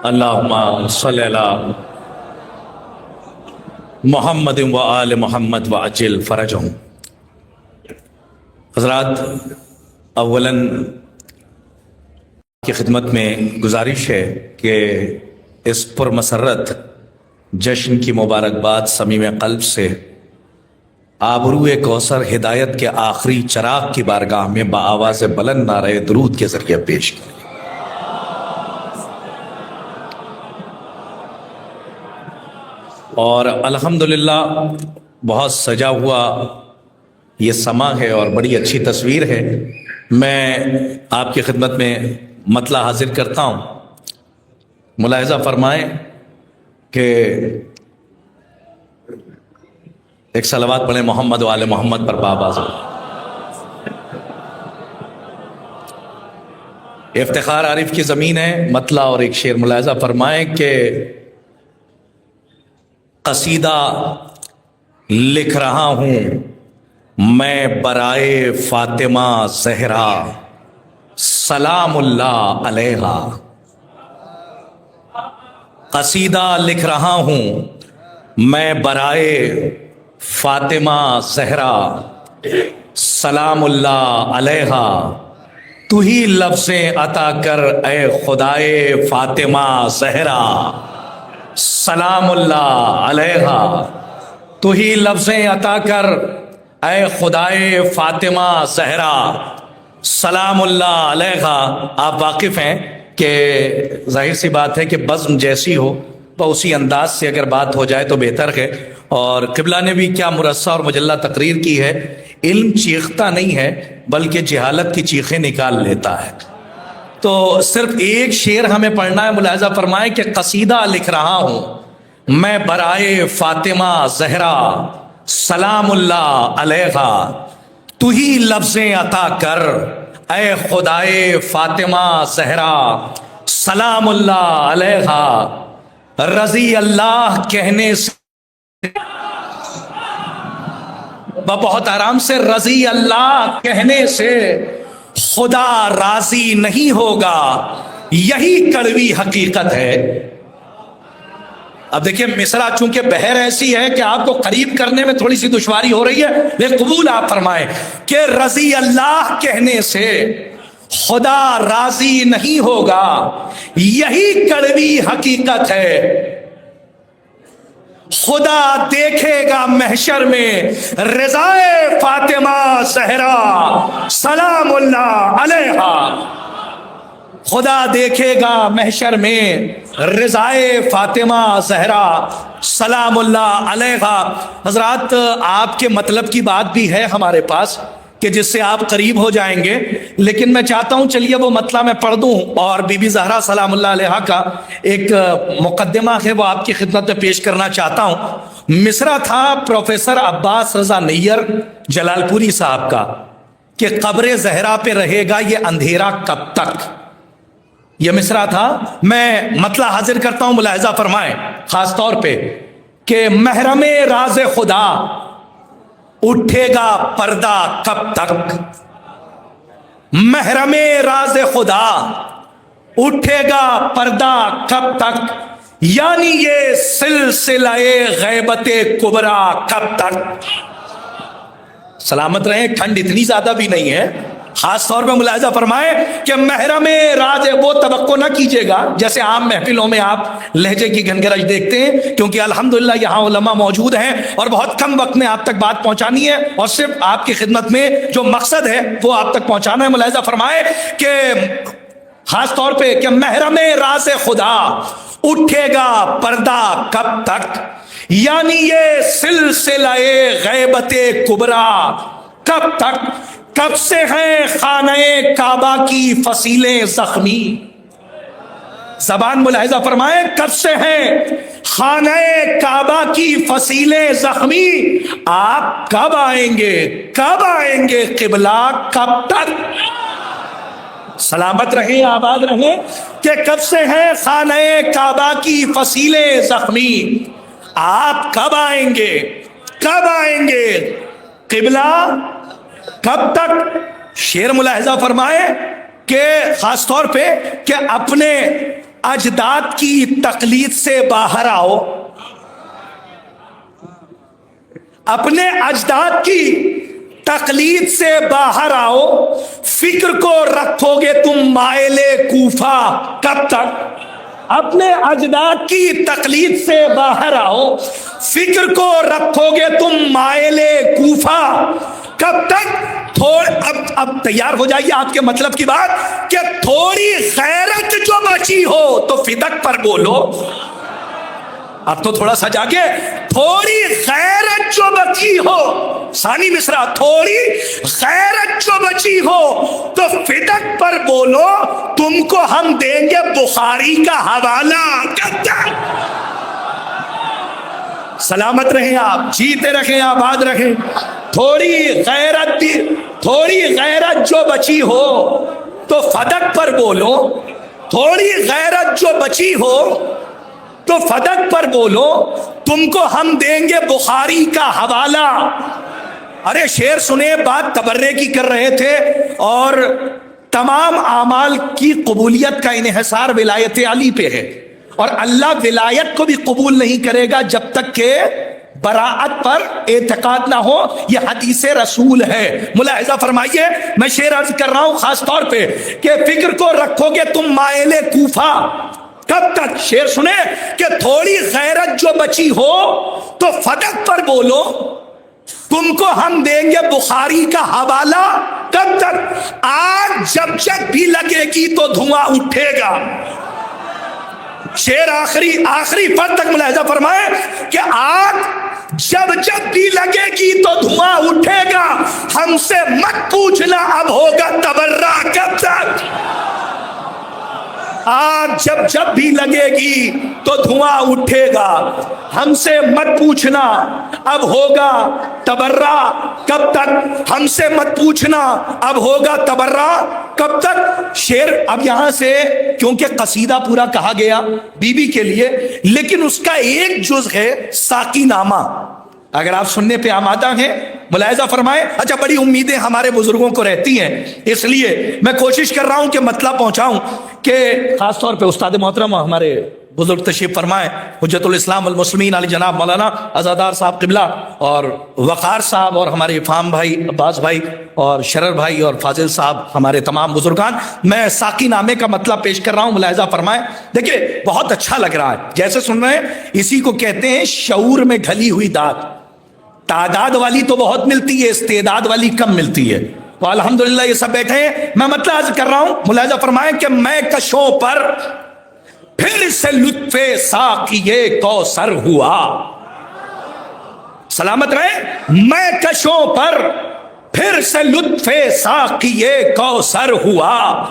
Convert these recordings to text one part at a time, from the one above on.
اللہم صلی علی محمد و آل محمد و عجل فرجہم۔ حضرات، اولاً کی خدمت میں گزارش ہے کہ اس پرمسرت جشن کی مبارکباد صمیم قلب سے آبرو کوثر ہدایت کے آخری چراغ کی بارگاہ میں بآواز بلند نعرہ درود کے ذریعے پیش کریں۔ اور الحمدللہ بہت سجا ہوا یہ سما ہے اور بڑی اچھی تصویر ہے۔ میں آپ کی خدمت میں مطلع حاضر کرتا ہوں۔ ملاحظہ فرمائیں کہ ایک صلوات پڑھیں محمد و آل محمد پر بآواز۔ افتخار عارف کی زمین ہے۔ مطلع اور ایک شعر ملاحظہ فرمائیں کہ قصیدہ لکھ رہا ہوں میں برائے فاطمہ زہرا سلام اللہ علیہا۔ قصیدہ لکھ رہا ہوں میں برائے فاطمہ زہرا سلام اللہ علیہا۔ تو ہی لفظیں عطا کر اے خدائے فاطمہ زہرا سلام اللہ علیہا۔ تو ہی لفظیں عطا کر اے خدائے فاطمہ زہرا سلام اللہ علیہا۔ آپ واقف ہیں کہ ظاہر سی بات ہے کہ بزم جیسی ہو وہ اسی انداز سے اگر بات ہو جائے تو بہتر ہے۔ اور قبلہ نے بھی کیا مرصع اور مجلہ تقریر کی ہے، علم چیختا نہیں ہے بلکہ جہالت کی چیخیں نکال لیتا ہے۔ تو صرف ایک شعر ہمیں پڑھنا ہے۔ ملاحظہ فرمائیں کہ قصیدہ لکھ رہا ہوں میں برائے فاطمہ زہرا سلام اللہ علیہا۔ تو ہی لفظیں عطا کر اے خدائے فاطمہ زہرا سلام اللہ علیہا۔ رضی اللہ کہنے سے بہت آرام سے، رضی اللہ کہنے سے خدا راضی نہیں ہوگا، یہی کڑوی حقیقت ہے۔ اب دیکھیں مصرع چونکہ بحر ایسی ہے کہ آپ کو قریب کرنے میں تھوڑی سی دشواری ہو رہی ہے، لیکن قبول آپ فرمائیں کہ رضی اللہ کہنے سے خدا راضی نہیں ہوگا، یہی کڑوی حقیقت ہے۔ خدا دیکھے گا محشر میں رضائے فاطمہ زہرا سلام اللہ علیہا۔ خدا دیکھے گا محشر میں رضائے فاطمہ زہرا سلام اللہ علیہا۔ حضرات، آپ کے مطلب کی بات بھی ہے ہمارے پاس کہ جس سے آپ قریب ہو جائیں گے، لیکن میں چاہتا ہوں چلیے وہ مطلب میں پڑھ دوں اور بی بی زہرا سلام اللہ علیہا کا ایک مقدمہ ہے وہ آپ کی خدمت میں پیش کرنا چاہتا ہوں۔ مصرع تھا پروفیسر عباس رضا نیر جلال پوری صاحب کا کہ قبر زہرا پہ رہے گا یہ اندھیرا کب تک۔ یہ مصرع تھا، میں مطلع حاضر کرتا ہوں، ملاحظہ فرمائیں خاص طور پہ کہ محرم راز خدا اٹھے گا پردہ کب تک۔ محرم راز خدا اٹھے گا پردہ کب تک، یعنی یہ سلسلہ غیبت کبریٰ کب تک۔ سلامت رہیں، ٹھنڈ اتنی زیادہ بھی نہیں ہے۔ خاص طور پہ ملاحظہ فرمائیں کہ محرم راز وہ توقع نہ کیجیے گا جیسے عام محفلوں میں آپ لہجے کی گھنگرج دیکھتے ہیں، کیونکہ الحمدللہ یہاں علماء موجود ہیں اور بہت کم وقت میں آپ تک بات پہنچانی ہے اور صرف آپ کی خدمت میں جو مقصد ہے وہ آپ تک پہنچانا ہے۔ ملاحظہ فرمائیں کہ خاص طور پہ کہ محرم راز خدا اٹھے گا پردہ کب تک، یعنی یہ سلسلہ غیبت کبریٰ کب تک۔ کب سے ہیں خانہ کعبہ کی فصیلیں زخمی۔ زبان ملاحظہ فرمائیں، کب سے ہیں خانہ کعبہ کی فصیلیں زخمی، آپ کب آئیں گے، کب آئیں گے قبلہ کب تک۔ سلامت رہیں، آباد رہیں کہ کب سے ہیں خانہ کعبہ کی فصیلیں زخمی، آپ کب آئیں گے، کب آئیں گے قبلہ کب تک۔ شعر ملاحظہ فرمائے کہ خاص طور پہ کہ اپنے اجداد کی تقلید سے باہر آؤ، اپنے اجداد کی تقلید سے باہر آؤ، فکر کو رکھو گے تم مائل کوفہ کب تک؟ اپنے اجداد کی تقلید سے باہر آؤ، فکر کو رکھو گے تم مائل کوفہ کب تک؟ اب تیار ہو جائیے آپ کے مطلب کی بات کہ تھوڑی غیرت جو بچی ہو تو فدق پر بولو۔ اب تو تھوڑا سا جاگے، تھوڑی غیرت جو بچی ہو، ثانی مصرع، تھوڑی غیرت جو بچی ہو تو فدق پر بولو، تم کو ہم دیں گے بخاری کا حوالہ۔ کب تک؟ سلامت رہیں آپ، جیتے رکھیں، آباد رکھیں۔ تھوڑی غیرت جو بچی ہو تو فدق پر بولو، تھوڑی غیرت جو بچی ہو تو فدق پر بولو، تم کو ہم دیں گے بخاری کا حوالہ۔ ارے شعر سنے، بات تبرے کی کر رہے تھے، اور تمام اعمال کی قبولیت کا انحصار ولایت علی پہ ہے، اور اللہ ولایت کو بھی قبول نہیں کرے گا جب تک کہ براعت پر اعتقاد نہ ہو۔ یہ حدیث رسول ہے، ملاحظہ فرمائیے۔ میں شعر عرض کر رہا ہوں خاص طور پہ کہ فکر کو رکھو گے تم مائل کوفہ کب تک؟ شعر سنے کہ تھوڑی غیرت جو بچی ہو تو فدق پر بولو، تم کو ہم دیں گے بخاری کا حوالہ۔ کب تک؟ آگ جب بھی لگے گی تو دھواں اٹھے گا۔ شعر آخری پد تک ملاحظہ فرمائے کہ آگ جب بھی لگے گی تو دھواں اٹھے گا، ہم سے مت پوچھنا اب ہوگا تبرہ۔ کب تک؟ آگ جب بھی لگے گی تو دھواں اٹھے گا، ہم سے مت پوچھنا اب ہوگا تبرہ۔ کب تک؟ ہم سے مت پوچھنا اب ہوگا تبرہ۔ کب تک؟ شعر اب یہاں سے کیونکہ قصیدہ پورا کہا گیا بی بی کے لیے، لیکن اس کا ایک جز ہے ساقی نامہ، اگر آپ سننے پہ آمادہ ہیں ملاحظہ فرمائیں۔ اچھا، بڑی امیدیں ہمارے بزرگوں کو رہتی ہیں، اس لیے میں کوشش کر رہا ہوں کہ مطلب پہنچاؤں، کہ خاص طور پہ استاد محترم ہمارے بزرگ تشریف فرمائے حجت الاسلام والمسلمین علی جناب مولانا عزادار صاحب قبلہ، اور وقار صاحب، اور ہمارے افہام بھائی، عباس بھائی، اور شرر بھائی، اور فاضل صاحب، ہمارے تمام بزرگان۔ میں ساقی نامے کا مطلب پیش کر رہا ہوں، ملاحظہ فرمائیں۔ دیکھیں بہت اچھا لگ رہا ہے، جیسے سن رہے ہیں، اسی کو کہتے ہیں شعور میں ڈھلی ہوئی داد۔ تعداد والی تو بہت ملتی ہے، استعداد والی کم ملتی ہے۔ تو الحمدللہ یہ سب بیٹھے ہیں، میں مطلب عرض کر رہا ہوں، ملاحظہ فرمائیں کہ میں کشوں پر پھر سے لطف ساقیے کوثر ہوا۔ سلامت رہے، میں کشوں پر پھر سے لطف ساقیے کوثر ہوا،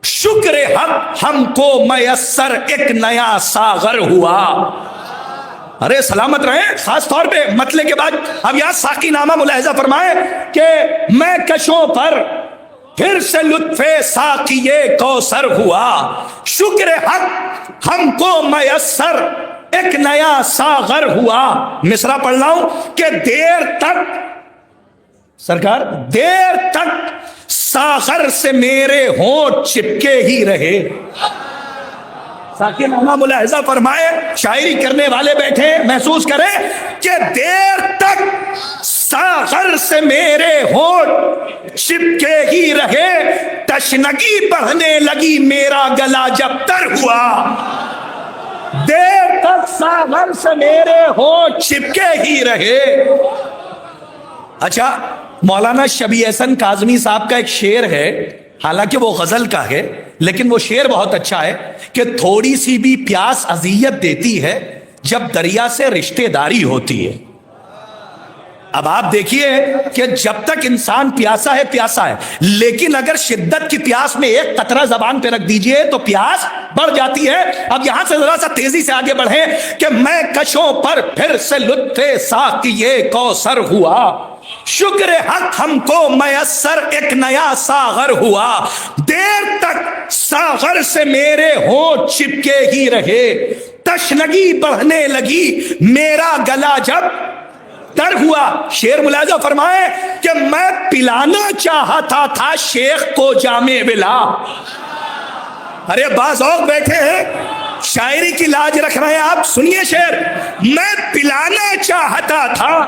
شکر حق ہم کو میسر ایک نیا ساغر ہوا۔ ارے سلامت رہیں، خاص طور پہ مطلع کے بعد اب یہاں ساقی نامہ ملاحظہ فرمائے کہ میں کشوں پر پھر سے لطف ساقیے کوثر ہوا، شکر حق ہم کو میسر ایک نیا ساغر ہوا۔ مصرع پڑھ رہا ہوں کہ دیر تک سرکار، دیر تک ساغر سے میرے ہونٹ چپکے ہی رہے۔ ساقی نامہ ملاحظہ فرمائے، شاعری کرنے والے بیٹھے محسوس کریں کہ دیر تک ساغر سے میرے ہونٹ چپکے ہی رہے، تشنگی بڑھنے لگی میرا گلا جب تر ہوا۔ دیر تک ساغر سے میرے ہونٹ چپکے ہی رہے۔ اچھا، مولانا شبیہ احسن کاظمی صاحب کا ایک شعر ہے، حالانکہ وہ غزل کا ہے، لیکن وہ شعر بہت اچھا ہے کہ تھوڑی سی بھی پیاس اذیت دیتی ہے جب دریا سے رشتے داری ہوتی ہے۔ اب آپ دیکھیے کہ جب تک انسان پیاسا ہے، لیکن اگر شدت کی پیاس میں ایک قطرہ زبان پہ رکھ دیجئے تو پیاس بڑھ جاتی ہے۔ اب یہاں سے ذرا سا تیزی سے آگے بڑھیں کہ میں کشوں پر پھر سے لطف ساقیے کوثر ہوا، شکر حق ہم کو میسر ایک نیا ساغر ہوا، دیر تک ساغر سے میرے ہونٹ چپکے ہی رہے، تشنگی بڑھنے لگی میرا گلا جب تر ہوا۔ شعر ملاحظہ فرمائے کہ میں پلانا چاہتا تھا شیخ کو جام ولا، ارے باز اور بیٹھے ہیں، شاعری کی لاج رکھ رہے ہیں آپ، سنیے شعر۔ میں پلانا چاہتا تھا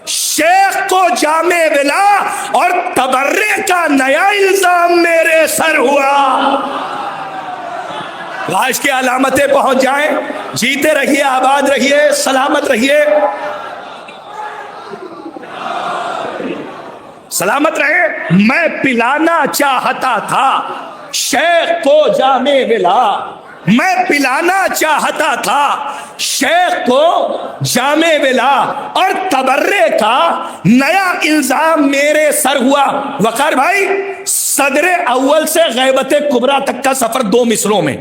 شیخ کو جام ولا، اور تبرے کا نیا الزام میرے سر ہوا۔ لاش کی علامتیں پہنچ جائیں، جیتے رہیے، آباد رہیے، سلامت رہیے، سلامت رہے۔ میں پلانا چاہتا تھا شیخ کو جام ولا، میں پلانا چاہتا تھا شیخ کو جام ولا، اور تبرے کا نیا الزام میرے سر ہوا۔ وقار بھائی، صدر اول سے غیبت کبریٰ تک کا سفر 2 مصروں میں،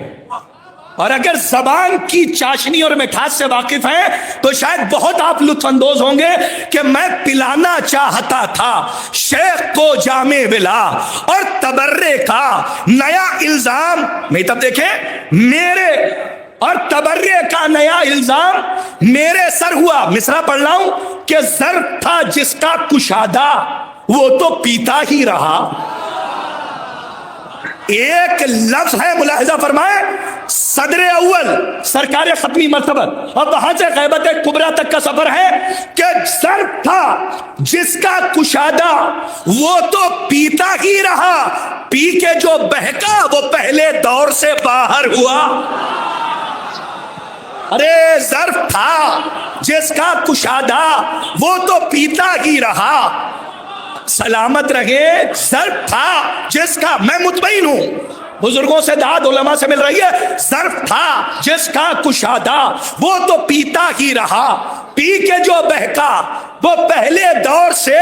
اور اگر زبان کی چاشنی اور مٹھاس سے واقف ہیں تو شاید بہت آپ لطف اندوز ہوں گے کہ میں پلانا چاہتا تھا شیخ کو جام ولا، اور تبرے کا نیا الزام، میں تب دیکھیں، میرے اور تبرے کا نیا الزام میرے سر ہوا۔ مصرع پڑھ رہا ہوں کہ ظرف تھا جس کا کشادہ وہ تو پیتا ہی رہا۔ ایک لفظ ہے، ملاحظہ فرمائیں، صدر اول سرکار ختمی مرتبہ، اور وہاں سے غیبت کبریٰ تک کا سفر ہے کہ ظرف تھا جس کا کشادہ وہ تو پیتا ہی رہا، پی کے جو بہکا وہ پہلے دور سے باہر ہوا۔ ارے ظرف تھا جس کا کشادہ وہ تو پیتا ہی رہا، سلامت رہے۔ ظرف تھا جس کا، میں مطمئن ہوں بزرگوں سے داد علماء سے مل رہی ہے، ظرف تھا جس کا کشادہ وہ تو پیتا ہی رہا، پی کے جو بہکا وہ پہلے دور سے۔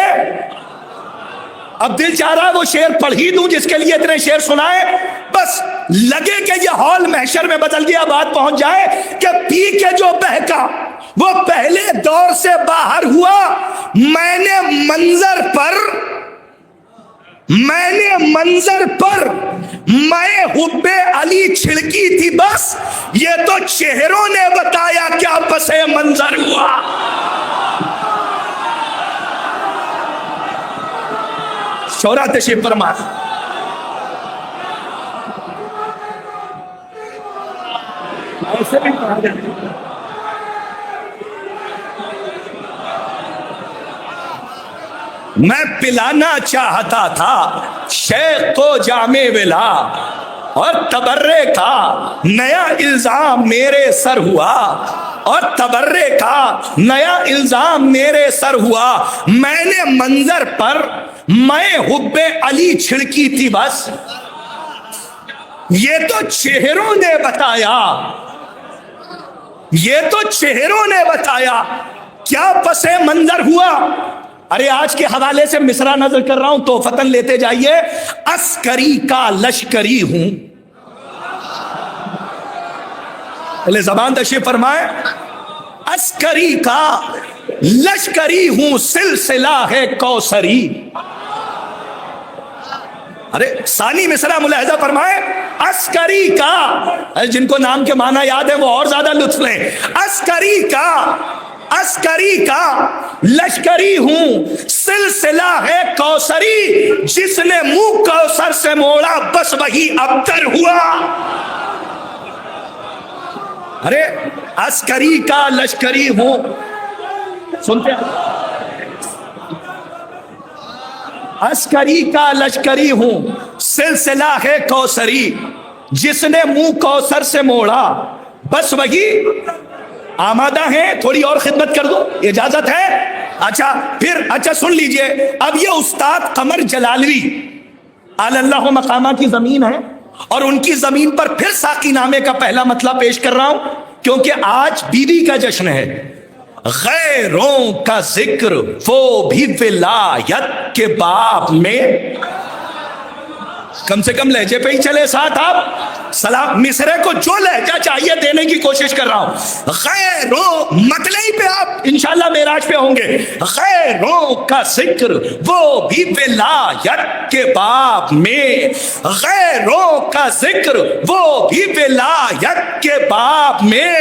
اب دل چاہ رہا وہ شعر پڑھ ہی دوں جس کے لیے اتنے شعر سنائے، بس لگے کہ یہ ہال محشر میں بدل گیا، بات پہنچ جائے کہ پی کے جو بہکا وہ پہلے دور سے باہر ہوا۔ میں نے منظر پر میں حب علی چھڑکی تھی، بس یہ تو چہروں نے بتایا کیا پس منظر ہوا۔ شورا تشریف فرما۔ ایسے بھی پڑھا جائے، میں پلانا چاہتا تھا شیخ کو جام ولا، اور تبرے کا نیا الزام میرے سر ہوا، اور تبرے کا نیا الزام میرے سر ہوا۔ میں نے منظر پر میں حب علی چھڑکی تھی، بس یہ تو چہروں نے بتایا، یہ تو چہروں نے بتایا کیا پس منظر ہوا۔ ارے آج کے حوالے سے مصرع نظر کر رہا ہوں، تو فتن لیتے جائیے۔ عسکری کا لشکری ہوں، پہلے زبان تشریف فرمائے۔ عسکری کا لشکری ہوں، سلسلہ ہے کوثری۔ ارے ثانی مصرع ملاحظہ فرمائے، عسکری کا، جن کو نام کے معنی یاد ہے وہ اور زیادہ لطف لیں۔ عسکری کا لشکری ہوں، سلسلہ ہے کوثری، جس نے منہ کوثر سے موڑا بس وہی ابتر ہوا۔ ارے عسکری کا لشکری ہوں، سنتے ہیں، عسکری کا لشکری ہوں، سلسلہ ہے کوثری، جس نے منہ کوثر سے موڑا بس وہی۔ آمادہ ہیں تھوڑی اور خدمت کر دو، اجازت ہے؟ اچھا سن لیجئے۔ اب یہ استاد قمر جلالوی اعلی اللہ مقامہ کی زمین ہے، اور ان کی زمین پر پھر ساقی نامے کا پہلا مطلب پیش کر رہا ہوں، کیونکہ آج بیوی کا جشن ہے۔ غیروں کا ذکر وہ بھی ولایت کے باب میں، کم سے کم لہجے پہ ہی چلے ساتھ آپ، سلام مصرے کو جو لہجہ چاہیے دینے کی کوشش کر رہا ہوں۔ غیروں مطلعی پہ آپ انشاءاللہ معراج پہ ہوں گے۔ غیروں کا ذکر وہ بھی ولایت کے باب میں، غیروں کا ذکر وہ بھی ولایت کے باب میں،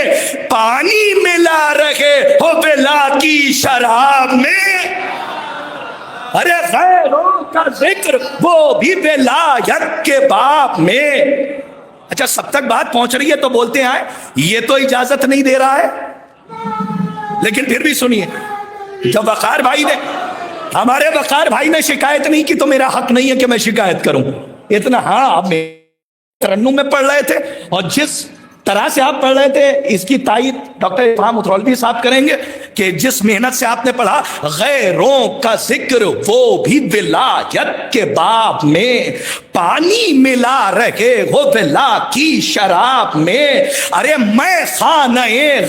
پانی ملا رہے ہو ولا کی شراب میں۔ ارے غیروں کا ذکر وہ بھی ولایت کے باب میں، اچھا سب تک بات پہنچ رہی ہے تو بولتے ہیں یہ تو اجازت نہیں دے رہا ہے، لیکن پھر بھی سنیے، جب وقار بھائی نے، ہمارے وقار بھائی نے شکایت نہیں کی تو میرا حق نہیں ہے کہ میں شکایت کروں اتنا. ہاں آپ ترنم میں پڑھ رہے تھے اور جس طرح سے آپ پڑھ رہے تھے اس کی تائید ڈاکٹر افہام اترولوی صاحب کریں گے کہ جس محنت سے آپ نے پڑھا، غیروں کا ذکر وہ بھی ولایت کے باب میں، پانی ملا رہے ہو ولا کی شراب میں، ارے میں خانہ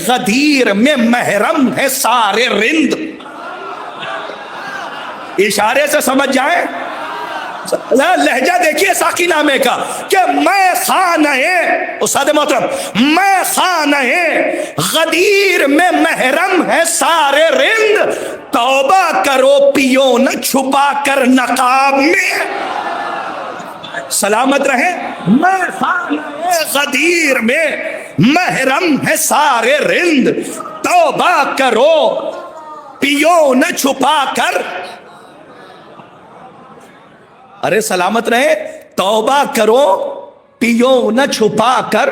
غدیر میں محرم ہے سارے رند. اشارے سے سمجھ جائیں، لہجہ دیکھیے ساقی نامے کا کہ میں خانہ استاد محترم، میں خانہ غدیر میں محرم ہے سارے رند، توبہ کرو پیو نہ چھپا کر نقاب میں. سلامت رہے. میں خانہ غدیر میں محرم ہے سارے رند، توبہ کرو پیو نہ چھپا کر. ارے سلامت رہے. توبہ کرو پیو نہ چھپا کر.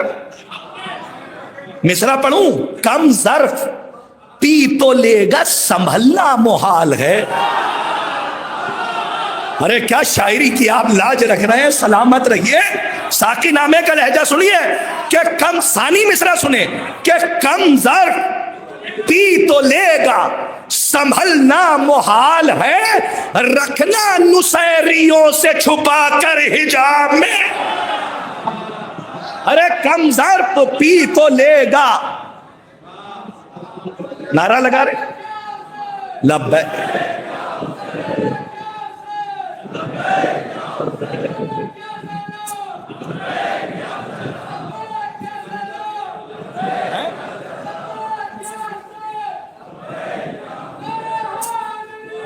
مصرع پڑھوں؟ کم ظرف پی تو لے گا سنبھلنا محال ہے. ارے کیا شاعری کی آپ لاج رکھ رہے ہیں. سلامت رہیے. ساقی نامے کا لہجہ سنیے کہ کم ثانی مصرع سنیں کہ کم ظرف پی تو لے گا سنبھلنا محال ہے، رکھنا نسیریوں سے چھپا کر حجاب میں. ارے کم ظرف پی تو لے گا، نعرہ لگا رہے لبیک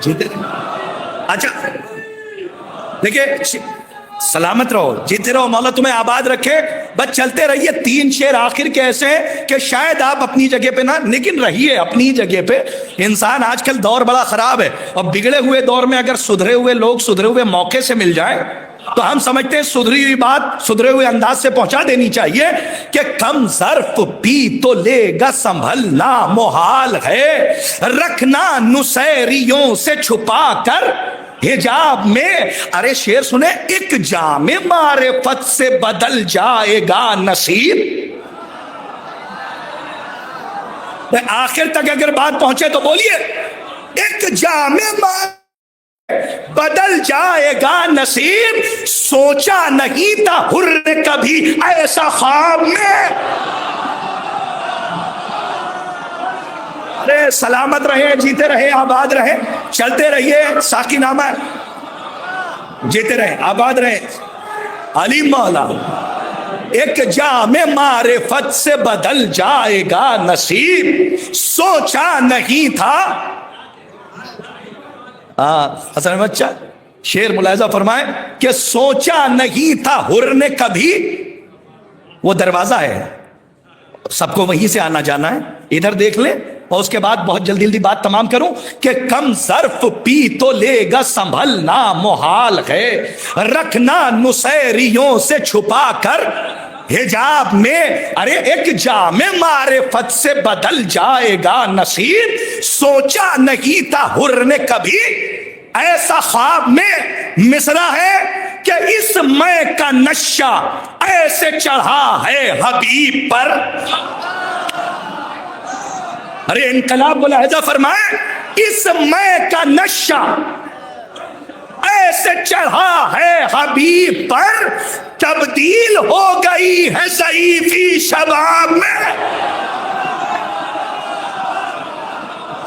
جیتے. اچھا دیکھیں، سلامت رہو، جیتے رہو، مولا تمہیں آباد رکھے. بس چلتے رہیے. 3 شعر آخر کے ایسے ہیں کہ شاید آپ اپنی جگہ پہ نہ، لیکن رہیے اپنی جگہ پہ. انسان آج کل دور بڑا خراب ہے، اور بگڑے ہوئے دور میں اگر سدھرے ہوئے لوگ سدھرے ہوئے موقع سے مل جائیں تو ہم سمجھتے ہیں سدھری ہوئی بات سدھرے ہوئے انداز سے پہنچا دینی چاہیے کہ کم ظرف پی تو لے گا سنبھلنا محال ہے، رکھنا نسیریوں سے چھپا کر حجاب میں. ارے شعر سنیں، ایک جام معرفت سے بدل جائے گا نصیب. آخر تک اگر بات پہنچے تو بولیے، ایک جام بدل جائے گا نصیب، سوچا نہیں تھا حر نے کبھی ایسا خواب میں. ارے سلامت رہے، جیتے رہے، آباد رہے. چلتے رہیے. ساقی نامہ جیتے رہے، آباد رہے. علی مولا، ایک جام معرفت سے بدل جائے گا نصیب، سوچا نہیں تھا. حسن احمد چا شعر ملاحظہ فرمائے کہ سوچا نہیں تھا حر نے کبھی. وہ دروازہ ہے، سب کو وہیں سے آنا جانا ہے. ادھر دیکھ لیں اور اس کے بعد بہت جلدی جلدی بات تمام کروں کہ کم ظرف پی تو لے گا سنبھلنا محال ہے، رکھنا نسیریوں سے چھپا کر حجاب میں. ارے ایک جام معرفت سے بدل جائے گا نصیب، سوچا نہیں تھا حر نے کبھی ایسا خواب میں. مصرع ہے کہ اس میں کا نشہ ایسے چڑھا ہے حبیب پر. ارے انقلاب ملاحظہ فرمائے، اس میں کا نشہ ایسے چڑھا ہے حبیب پر، تبدیل ہو گئی ہے ضعیفی شباب میں.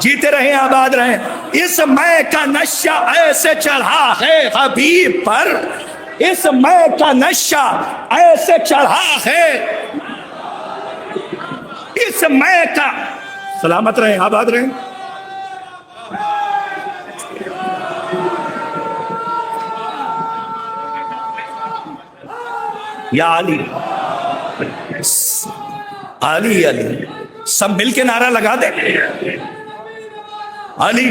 جیتے رہیں، آباد رہیں. اس میں کا نشہ ایسے چڑھا ہے حبیب پر، اس میں کا نشہ ایسے چڑھا ہے اس میں کا. سلامت رہیں، آباد رہیں. یا علی علی علی، سب مل کے نعرہ لگا دیں. علی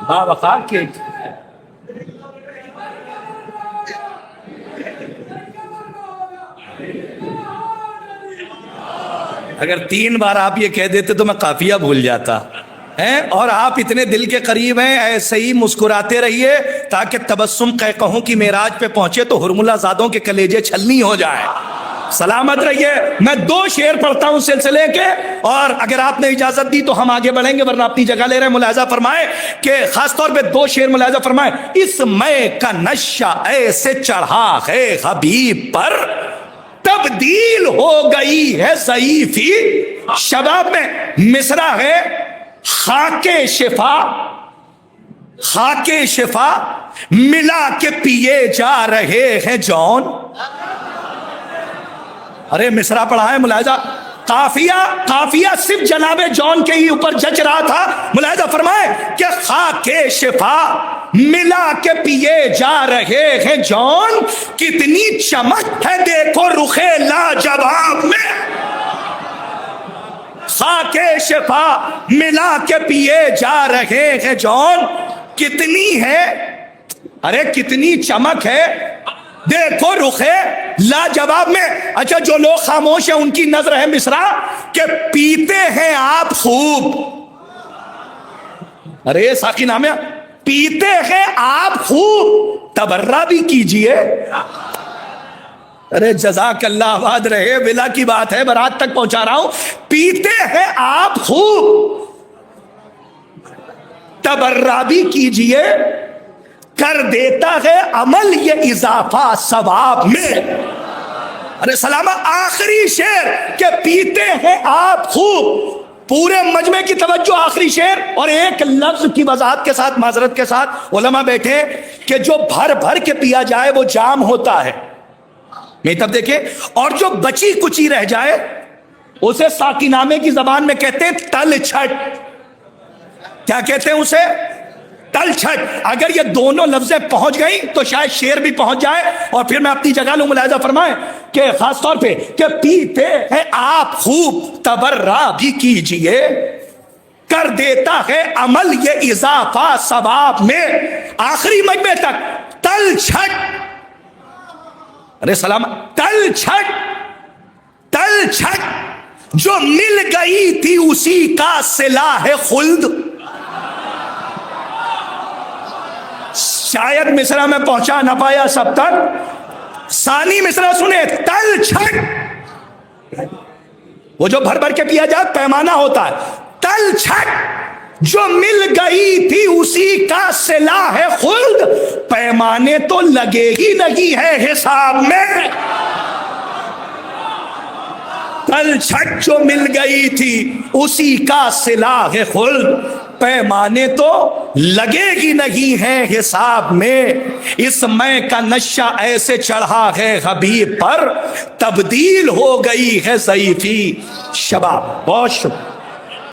باوقار کے اگر 3 بار آپ یہ کہہ دیتے تو میں قافیہ بھول جاتا ہیں، اور آپ اتنے دل کے قریب ہیں، ایسے ہی مسکراتے رہیے تاکہ تبسم قہقہوں کی معراج پہ پہنچے تو حرملہ زادوں کے کلیجے چھلنی ہو جائے۔ سلامت رہیے۔ میں 2 شعر پڑھتا ہوں سلسلے کے، اور اگر آپ نے اجازت دی تو ہم آگے بڑھیں گے، ورنہ اپنی جگہ لے رہے ہیں۔ ملاحظہ فرمائیں کہ خاص طور پہ 2 شعر ملاحظہ فرمائیں۔ اس میں کا نشہ ایسے چڑھا ہے حبیب پر، تبدیل ہو گئی ہے ضعیفی شباب میں۔ مصرع ہے خاک شفا، خاک شفا ملا کے پیے جا رہے ہیں جون۔ ارے مصرع پڑھا ہے ملاحظہ، قافیہ صرف جناب جون کے ہی اوپر جچ رہا تھا۔ ملاحظہ فرمائے کہ خاک شفا ملا کے پیے جا رہے ہیں جون، کتنی چمک ہے دیکھو رخ لاجواب میں۔ خاک شفا ملا کے پیے جا رہے ہیں جون، کتنی ہے، ارے کتنی چمک ہے دیکھو رخ لاجواب میں۔ اچھا جو لوگ خاموش ہیں ان کی نظر ہے مصرع کہ پیتے ہیں آپ خوب، ارے ساقی نام ہے، پیتے ہیں آپ خوب تبرہ بھی کیجئے۔ ارے جزاک اللہ آباد رہے، ولا کی بات ہے، برات تک پہنچا رہا ہوں۔ پیتے ہیں آپ خوب تبرہ بھی کیجئے، کر دیتا ہے عمل یہ اضافہ ثواب میں۔ ارے سلامہ آخری شعر کہ پیتے ہیں آپ خوب، پورے مجمع کی توجہ آخری شعر، اور ایک لفظ کی وضاحت کے ساتھ، معذرت کے ساتھ علماء بیٹھے کہ جو بھر بھر کے پیا جائے وہ جام ہوتا ہے، میں تب دیکھیں، اور جو بچی کچی رہ جائے اسے ساقی نامے کی زبان میں کہتے ہیں تل چھٹ۔ کیا کہتے ہیں اسے؟ تل چھٹ۔ اگر یہ دونوں لفظیں پہنچ گئی تو شاید شعر بھی پہنچ جائے، اور پھر میں اپنی جگہ لوں۔ ملاحظہ فرمائیں کہ خاص طور پہ کہ پیتے ہیں آپ خوب تبرہ بھی کیجئے، کر دیتا ہے عمل یہ اضافہ ثواب میں۔ آخری مجمع تک تل چھٹ، ارے سلام، تل چھٹ، تل چھٹ جو مل گئی تھی اسی کا صلہ ہے خلد۔ شاید مصرع میں پہنچا نہ پایا سب تک، ثانی مصرع سنے، تل چھٹ وہ جو بھر بھر کے پیا جائے پیمانہ ہوتا ہے، تل چھٹ جو مل گئی تھی اسی کا صلہ ہے خلد، پیمانے تو لگے ہی نہیں ہے حساب میں۔ تل چھٹ جو مل گئی تھی اسی کا صلہ ہے خلد، پیمانے تو لگے گی نہیں ہے حساب میں۔ اس میں کا نشہ ایسے چڑھا ہے حبیب پر، تبدیل ہو گئی ہے ضعیفی شباب۔ بہت شکریہ۔